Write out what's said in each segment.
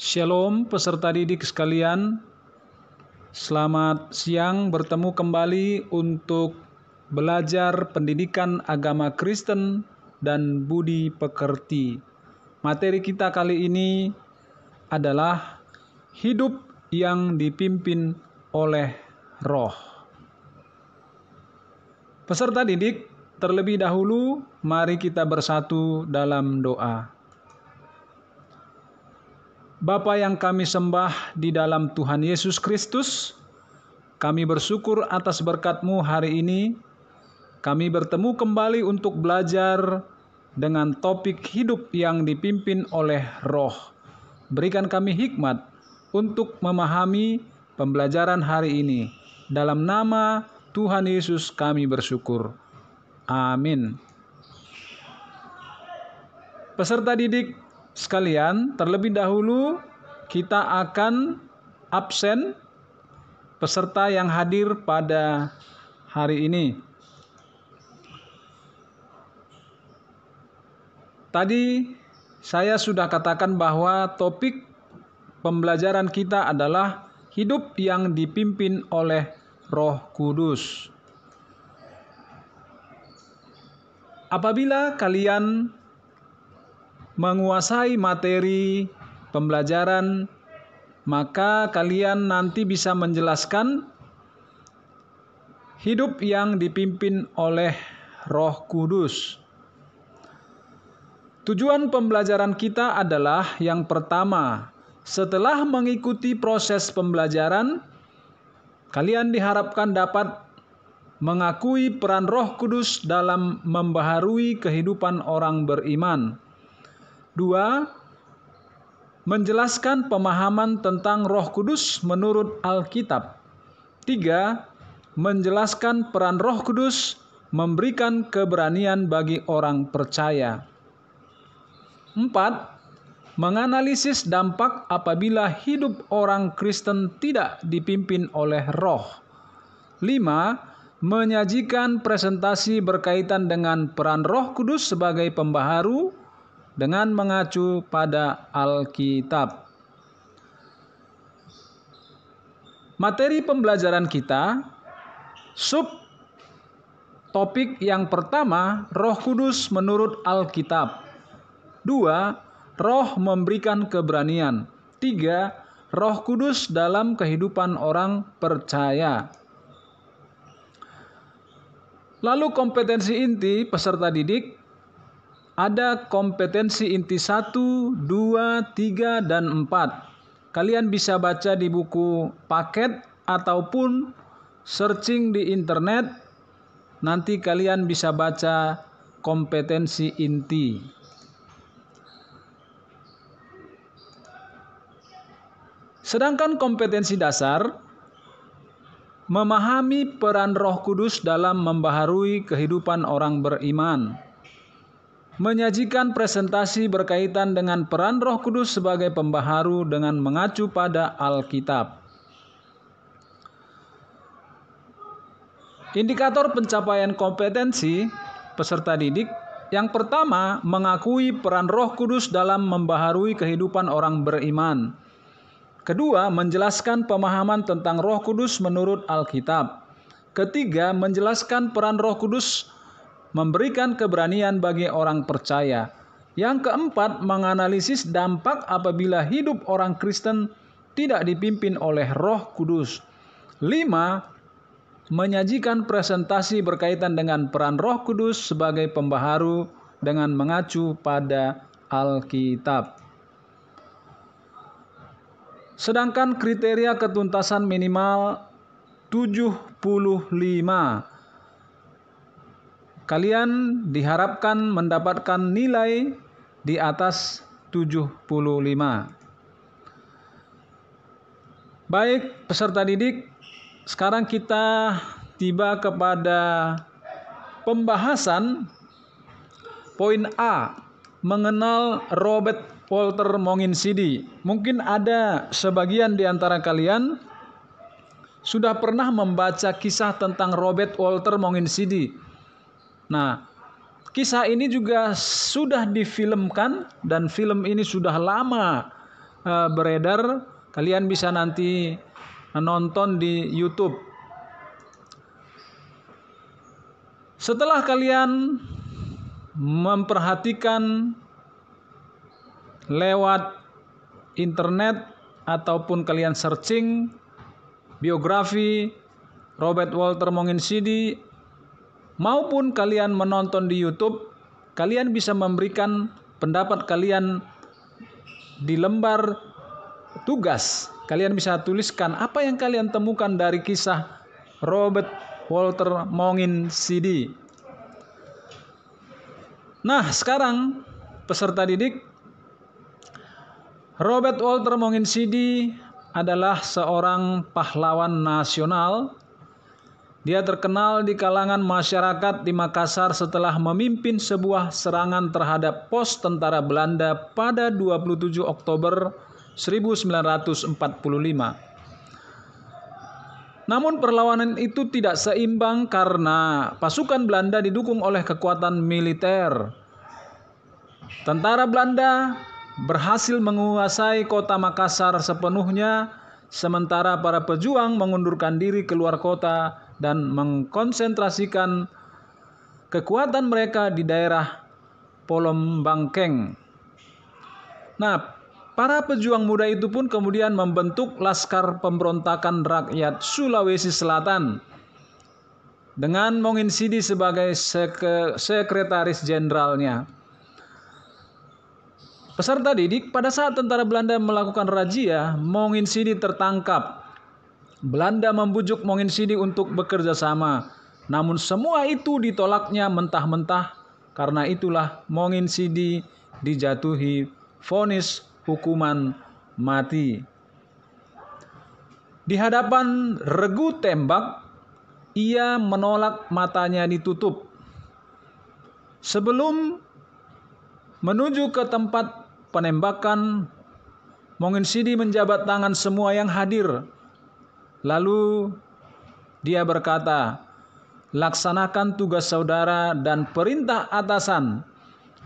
Shalom peserta didik sekalian, selamat siang, bertemu kembali untuk belajar pendidikan agama Kristen dan budi pekerti. Materi kita kali ini adalah hidup yang dipimpin oleh Roh. Peserta didik, terlebih dahulu mari kita bersatu dalam doa. Bapa yang kami sembah di dalam Tuhan Yesus Kristus, kami bersyukur atas berkat-Mu hari ini. Kami bertemu kembali untuk belajar dengan topik hidup yang dipimpin oleh Roh. Berikan kami hikmat untuk memahami pembelajaran hari ini. Dalam nama Tuhan Yesus kami bersyukur. Amin. Peserta didik sekalian, terlebih dahulu kita akan absen peserta yang hadir pada hari ini. Tadi saya sudah katakan bahwa topik pembelajaran kita adalah hidup yang dipimpin oleh Roh Kudus. Apabila kalian menguasai materi pembelajaran, maka kalian nanti bisa menjelaskan hidup yang dipimpin oleh Roh Kudus. Tujuan pembelajaran kita adalah yang pertama, setelah mengikuti proses pembelajaran, kalian diharapkan dapat mengakui peran Roh Kudus dalam membaharui kehidupan orang beriman. 2. Menjelaskan pemahaman tentang Roh Kudus menurut Alkitab. 3. Menjelaskan peran Roh Kudus memberikan keberanian bagi orang percaya. 4. Menganalisis dampak apabila hidup orang Kristen tidak dipimpin oleh Roh. 5. Menyajikan presentasi berkaitan dengan peran Roh Kudus sebagai pembaharu dengan mengacu pada Alkitab. Materi pembelajaran kita, sub topik yang pertama, Roh Kudus menurut Alkitab. 2. Roh memberikan keberanian. 3. Roh Kudus dalam kehidupan orang percaya. Lalu kompetensi inti peserta didik, ada kompetensi inti 1, 2, 3, dan 4. Kalian bisa baca di buku paket ataupun searching di internet. Nanti kalian bisa baca kompetensi inti. Sedangkan kompetensi dasar, memahami peran Roh Kudus dalam membaharui kehidupan orang beriman. Menyajikan presentasi berkaitan dengan peran Roh Kudus sebagai pembaharu dengan mengacu pada Alkitab. Indikator pencapaian kompetensi peserta didik, yang pertama, mengakui peran Roh Kudus dalam membaharui kehidupan orang beriman. Kedua, menjelaskan pemahaman tentang Roh Kudus menurut Alkitab. Ketiga, menjelaskan peran Roh Kudus memberikan keberanian bagi orang percaya. Yang keempat, menganalisis dampak apabila hidup orang Kristen tidak dipimpin oleh Roh Kudus. 5. Menyajikan presentasi berkaitan dengan peran Roh Kudus sebagai pembaharu dengan mengacu pada Alkitab. Sedangkan kriteria ketuntasan minimal 75. Kalian diharapkan mendapatkan nilai di atas 75. Baik, peserta didik, sekarang kita tiba kepada pembahasan poin A, mengenal Robert Walter Monginsidi. Mungkin ada sebagian di antara kalian sudah pernah membaca kisah tentang Robert Walter Monginsidi. Nah, kisah ini juga sudah difilmkan dan film ini sudah lama beredar. Kalian bisa nanti nonton di YouTube. Setelah kalian memperhatikan lewat internet ataupun kalian searching biografi Robert Walter Monginsidi maupun kalian menonton di YouTube, kalian bisa memberikan pendapat kalian di lembar tugas. Kalian bisa tuliskan apa yang kalian temukan dari kisah Robert Walter Monginsidi. Nah, sekarang peserta didik, Robert Walter Monginsidi adalah seorang pahlawan nasional. Dia terkenal di kalangan masyarakat di Makassar setelah memimpin sebuah serangan terhadap pos tentara Belanda pada 27 Oktober 1945. Namun perlawanan itu tidak seimbang karena pasukan Belanda didukung oleh kekuatan militer. Tentara Belanda berhasil menguasai kota Makassar sepenuhnya, sementara para pejuang mengundurkan diri keluar kota dan mengkonsentrasikan kekuatan mereka di daerah Polombangkeng. Nah, para pejuang muda itu pun kemudian membentuk Laskar Pemberontakan Rakyat Sulawesi Selatan dengan Monginsidi sebagai sekretaris jenderalnya. Peserta didik, pada saat tentara Belanda melakukan razia, Monginsidi tertangkap. Belanda membujuk Monginsidi untuk bekerja sama, namun semua itu ditolaknya mentah-mentah. Karena itulah Monginsidi dijatuhi vonis hukuman mati. Di hadapan regu tembak, ia menolak matanya ditutup. Sebelum menuju ke tempat penembakan, Monginsidi menjabat tangan semua yang hadir. Lalu dia berkata, "Laksanakan tugas saudara dan perintah atasan.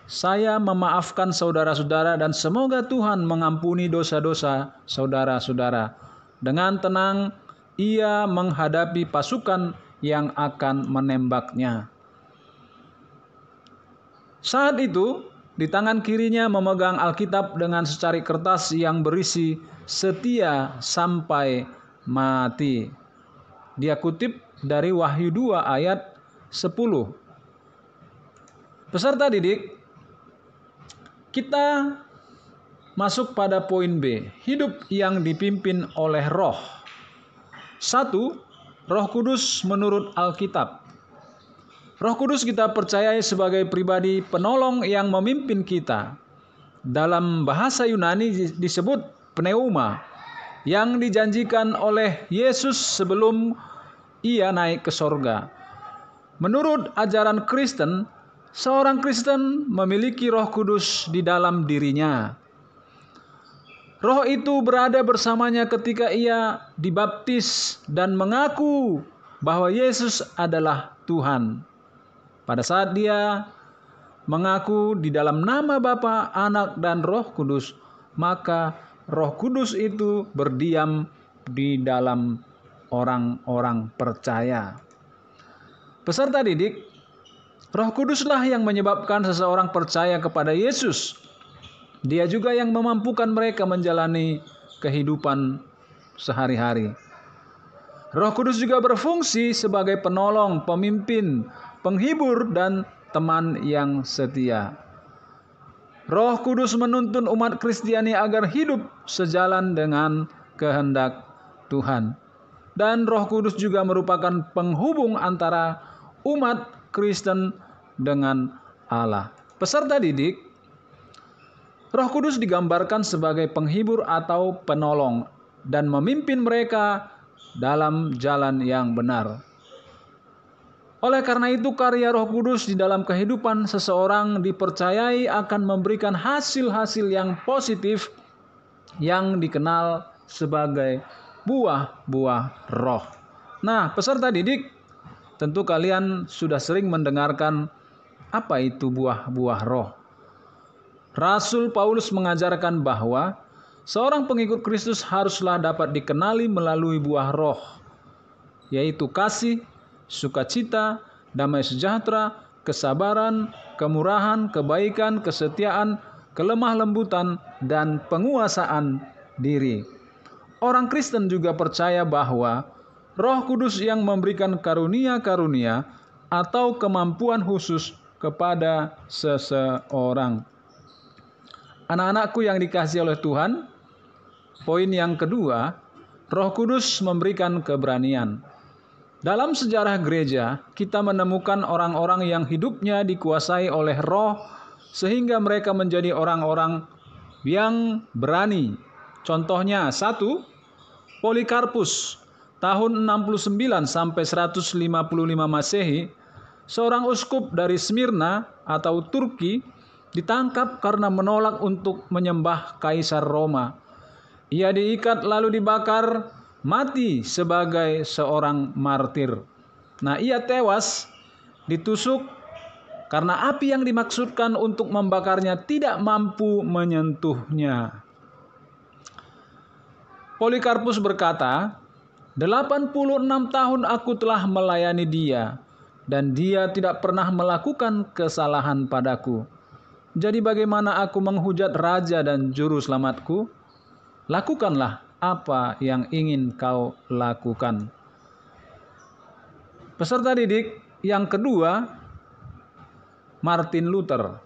Saya memaafkan saudara-saudara dan semoga Tuhan mengampuni dosa-dosa saudara-saudara." Dengan tenang, ia menghadapi pasukan yang akan menembaknya. Saat itu, di tangan kirinya memegang Alkitab dengan secari kertas yang berisi "Setia sampai mati". Dia kutip dari Wahyu 2 ayat 10. Peserta didik, kita masuk pada poin B, hidup yang dipimpin oleh Roh. 1. Roh Kudus menurut Alkitab. Roh Kudus kita percayai sebagai pribadi penolong yang memimpin kita. Dalam bahasa Yunani disebut pneuma, yang dijanjikan oleh Yesus sebelum ia naik ke sorga. Menurut ajaran Kristen, seorang Kristen memiliki Roh Kudus di dalam dirinya. Roh itu berada bersamanya ketika ia dibaptis dan mengaku bahwa Yesus adalah Tuhan. Pada saat dia mengaku di dalam nama Bapa, Anak, dan Roh Kudus, maka Roh Kudus itu berdiam di dalam orang-orang percaya. Peserta didik, Roh Kuduslah yang menyebabkan seseorang percaya kepada Yesus. Dia juga yang memampukan mereka menjalani kehidupan sehari-hari. Roh Kudus juga berfungsi sebagai penolong, pemimpin, penghibur, dan teman yang setia. Roh Kudus menuntun umat Kristiani agar hidup sejalan dengan kehendak Tuhan. Dan Roh Kudus juga merupakan penghubung antara umat Kristen dengan Allah. Peserta didik, Roh Kudus digambarkan sebagai penghibur atau penolong dan memimpin mereka dalam jalan yang benar. Oleh karena itu, karya Roh Kudus di dalam kehidupan seseorang dipercayai akan memberikan hasil-hasil yang positif yang dikenal sebagai buah-buah roh. Nah, peserta didik, tentu kalian sudah sering mendengarkan apa itu buah-buah roh. Rasul Paulus mengajarkan bahwa Seorang pengikut Kristus haruslah dapat dikenali melalui buah roh, yaitu kasih, sukacita, damai sejahtera, kesabaran, kemurahan, kebaikan, kesetiaan, kelemah lembutan, dan penguasaan diri. Orang Kristen juga percaya bahwa Roh Kudus yang memberikan karunia-karunia atau kemampuan khusus kepada seseorang. Anak-anakku yang dikasihi oleh Tuhan, poin yang kedua, Roh Kudus memberikan keberanian. Dalam sejarah gereja, kita menemukan orang-orang yang hidupnya dikuasai oleh Roh sehingga mereka menjadi orang-orang yang berani. Contohnya, 1. Polikarpus, tahun 69 sampai 155 Masehi, seorang uskup dari Smyrna atau Turki ditangkap karena menolak untuk menyembah Kaisar Roma. Ia diikat lalu dibakar mati sebagai seorang martir. Nah, ia tewas ditusuk karena api yang dimaksudkan untuk membakarnya tidak mampu menyentuhnya. Polikarpus berkata, 86 tahun aku telah melayani dia, dan dia tidak pernah melakukan kesalahan padaku. Jadi bagaimana aku menghujat raja dan juru selamatku? Lakukanlah apa yang ingin kau lakukan. Peserta didik yang kedua, Martin Luther.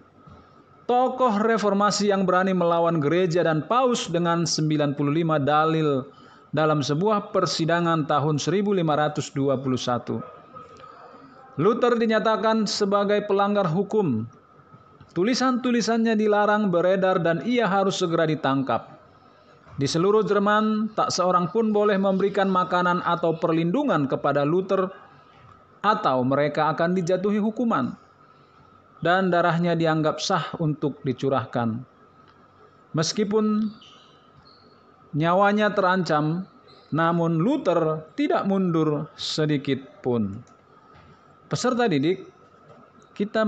Tokoh reformasi yang berani melawan gereja dan paus dengan 95 dalil dalam sebuah persidangan tahun 1521. Luther dinyatakan sebagai pelanggar hukum. Tulisan-tulisannya dilarang beredar dan ia harus segera ditangkap. Di seluruh Jerman, tak seorang pun boleh memberikan makanan atau perlindungan kepada Luther, atau mereka akan dijatuhi hukuman, dan darahnya dianggap sah untuk dicurahkan. Meskipun nyawanya terancam, namun Luther tidak mundur sedikit pun. Peserta didik, kita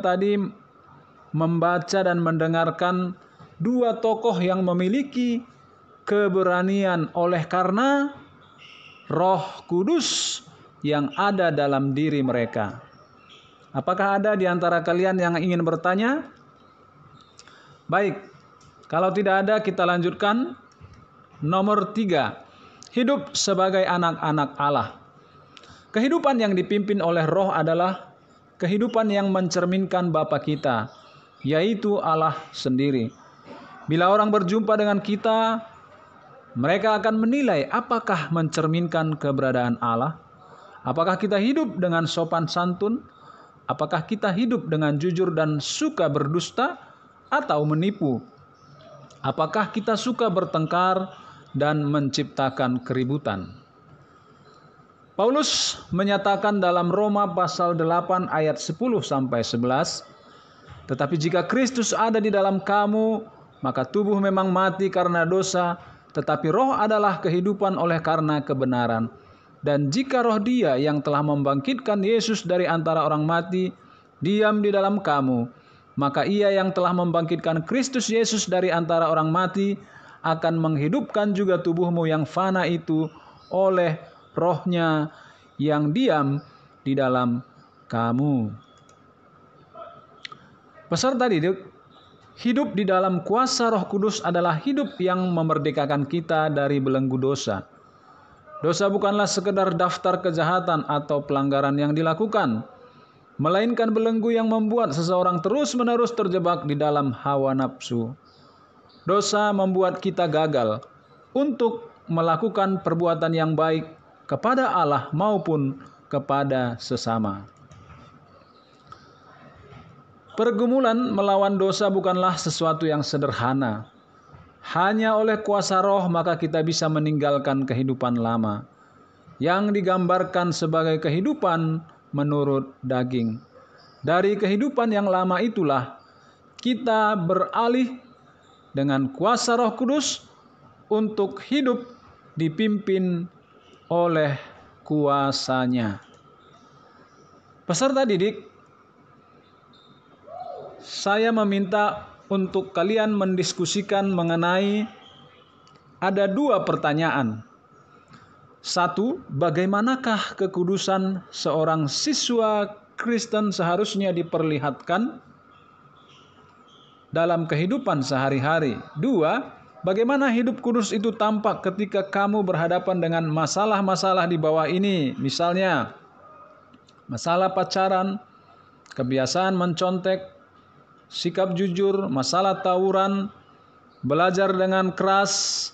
tadi membaca dan mendengarkan dua tokoh yang memiliki keberanian oleh karena Roh Kudus yang ada dalam diri mereka. Apakah ada di antara kalian yang ingin bertanya? Baik, kalau tidak ada kita lanjutkan. Nomor 3, hidup sebagai anak-anak Allah. Kehidupan yang dipimpin oleh Roh adalah kehidupan yang mencerminkan Bapa kita, yaitu Allah sendiri. Bila orang berjumpa dengan kita, mereka akan menilai apakah mencerminkan keberadaan Allah. Apakah kita hidup dengan sopan santun? Apakah kita hidup dengan jujur dan suka berdusta atau menipu? Apakah kita suka bertengkar dan menciptakan keributan? Paulus menyatakan dalam Roma pasal 8 ayat 10-11, tetapi jika Kristus ada di dalam kamu, maka tubuh memang mati karena dosa, tetapi roh adalah kehidupan oleh karena kebenaran. Dan jika roh Dia yang telah membangkitkan Yesus dari antara orang mati diam di dalam kamu, maka Ia yang telah membangkitkan Kristus Yesus dari antara orang mati akan menghidupkan juga tubuhmu yang fana itu oleh Roh-Nya yang diam di dalam kamu. Peserta didik, hidup di dalam kuasa Roh Kudus adalah hidup yang memerdekakan kita dari belenggu dosa. Dosa bukanlah sekedar daftar kejahatan atau pelanggaran yang dilakukan, melainkan belenggu yang membuat seseorang terus-menerus terjebak di dalam hawa nafsu. Dosa membuat kita gagal untuk melakukan perbuatan yang baik kepada Allah maupun kepada sesama. Pergumulan melawan dosa bukanlah sesuatu yang sederhana. Hanya oleh kuasa Roh maka kita bisa meninggalkan kehidupan lama yang digambarkan sebagai kehidupan menurut daging. Dari kehidupan yang lama itulah kita beralih dengan kuasa Roh Kudus untuk hidup dipimpin oleh kuasa-Nya. Peserta didik, saya meminta untuk kalian mendiskusikan mengenai ada 2 pertanyaan. 1, bagaimanakah kekudusan seorang siswa Kristen seharusnya diperlihatkan dalam kehidupan sehari-hari? 2, bagaimana hidup kudus itu tampak ketika kamu berhadapan dengan masalah-masalah di bawah ini, misalnya masalah pacaran, kebiasaan mencontek, sikap jujur, masalah tawuran, belajar dengan keras,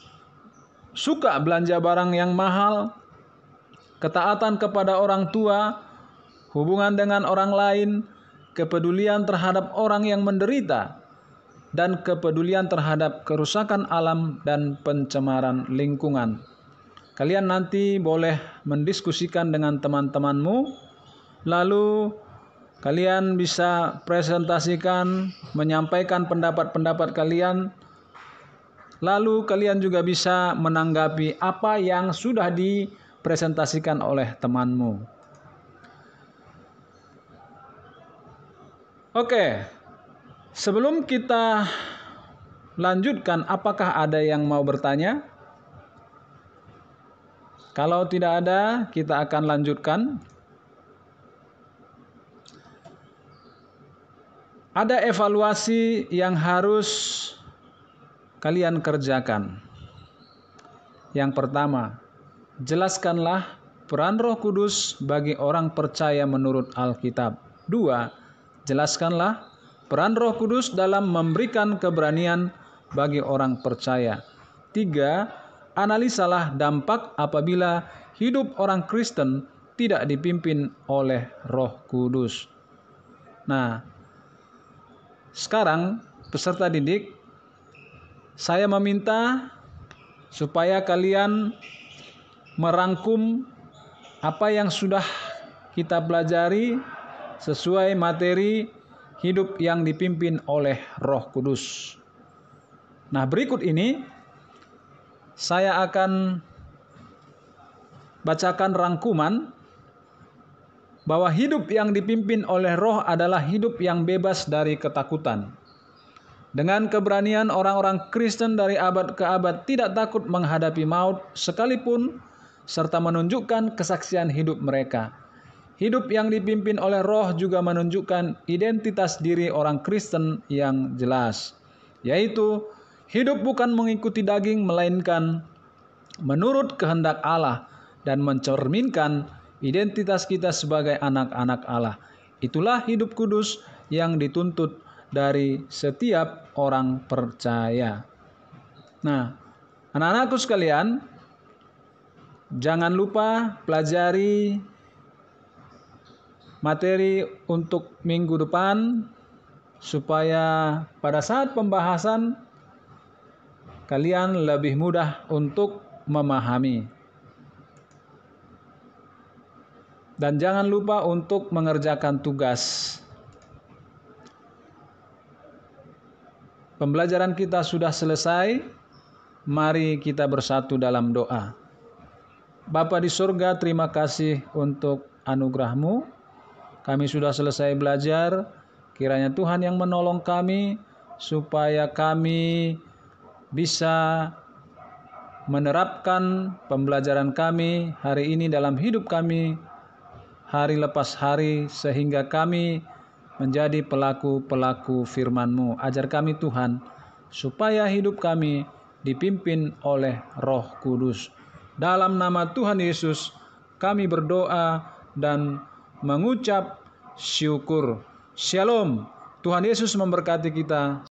suka belanja barang yang mahal, ketaatan kepada orang tua, hubungan dengan orang lain, kepedulian terhadap orang yang menderita, dan kepedulian terhadap kerusakan alam dan pencemaran lingkungan. Kalian nanti boleh mendiskusikan dengan teman-temanmu, lalu kalian bisa presentasikan, menyampaikan pendapat-pendapat kalian, lalu kalian juga bisa menanggapi apa yang sudah dipresentasikan oleh temanmu. Oke, sebelum kita lanjutkan, apakah ada yang mau bertanya? Kalau tidak ada, kita akan lanjutkan. Ada evaluasi yang harus kalian kerjakan. Yang pertama, jelaskanlah peran Roh Kudus bagi orang percaya menurut Alkitab. 2, jelaskanlah peran Roh Kudus dalam memberikan keberanian bagi orang percaya. 3, analisalah dampak apabila hidup orang Kristen tidak dipimpin oleh Roh Kudus. Nah, sekarang peserta didik, saya meminta supaya kalian merangkum apa yang sudah kita pelajari sesuai materi hidup yang dipimpin oleh Roh Kudus. Nah, berikut ini saya akan bacakan rangkuman bahwa hidup yang dipimpin oleh Roh adalah hidup yang bebas dari ketakutan. Dengan keberanian orang-orang Kristen dari abad ke abad tidak takut menghadapi maut sekalipun, serta menunjukkan kesaksian hidup mereka. Hidup yang dipimpin oleh Roh juga menunjukkan identitas diri orang Kristen yang jelas, yaitu hidup bukan mengikuti daging melainkan menurut kehendak Allah dan mencerminkan identitas kita sebagai anak-anak Allah. Itulah hidup kudus yang dituntut dari setiap orang percaya. Nah, anak-anakku sekalian, jangan lupa pelajari materi untuk minggu depan supaya pada saat pembahasan kalian lebih mudah untuk memahami. Dan jangan lupa untuk mengerjakan tugas. Pembelajaran kita sudah selesai. Mari kita bersatu dalam doa. Bapa di surga, terima kasih untuk anugerah-Mu. Kami sudah selesai belajar. Kiranya Tuhan yang menolong kami supaya kami bisa menerapkan pembelajaran kami hari ini dalam hidup kami hari lepas hari, sehingga kami menjadi pelaku-pelaku firman-Mu. Ajar kami Tuhan, supaya hidup kami dipimpin oleh Roh Kudus. Dalam nama Tuhan Yesus, kami berdoa dan mengucap syukur. Shalom. Tuhan Yesus memberkati kita.